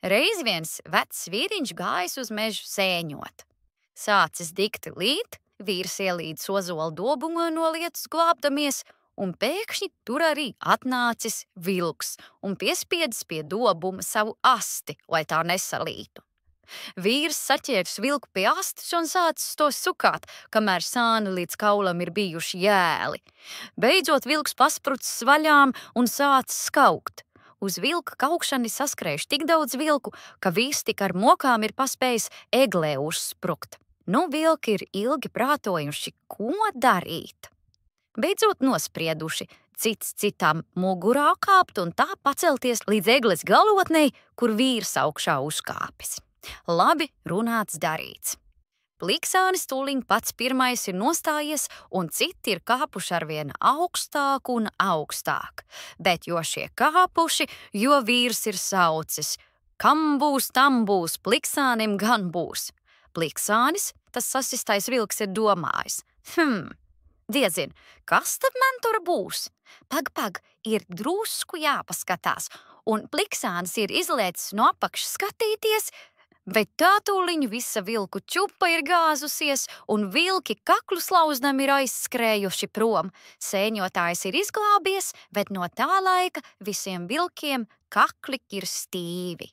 Reiz viens vecs vīriņš gājis uz mežu sēņot. Sācis dikti līt, vīrs ielīdz ozola dobumā no lietus glābdamies, un pēkšņi tur arī atnācis vilks un piespiedis pie dobuma savu asti, lai tā nesalītu. Vīrs saķēris vilku pie astes un sācis to sukāt, kamēr sāni līdz kaulam ir bijuši jēli. Beidzot vilks pasprucis vaļām un sācis skaukt. Uz vilka kaukšani saskrējuši tik daudz vilku, ka vīrs tik ar mokām ir paspējis eglē uzsprukt. Nu, vilki ir ilgi prātojuši, ko darīt. Beidzot nosprieduši, cits citam mugurā kāpt un tā pacelties līdz egles galotnei, kur vīrs augšā uzkāpis. Labi runāts darīts. Pliksānis tūliņ pats pirmais ir nostājies, un citi ir kāpuši arvien augstāk un augstāk. Bet jo šie kāpuši, jo vīrs ir saucis. Kam būs, tam būs, pliksānim gan būs. Pliksānis, tas sasistais vilks, ir domājis. Diezin, kas tad man tur būs? Pag, ir drusku jāpaskatās, un pliksānis ir izlēcis no apakšas skatīties, bet tā tūliņ visa vilku čupa ir gāzusies, un vilki kaklu slauzdam ir aizskrējuši prom. Sēņotājs ir izglābies, bet no tā laika visiem vilkiem kakli ir stīvi.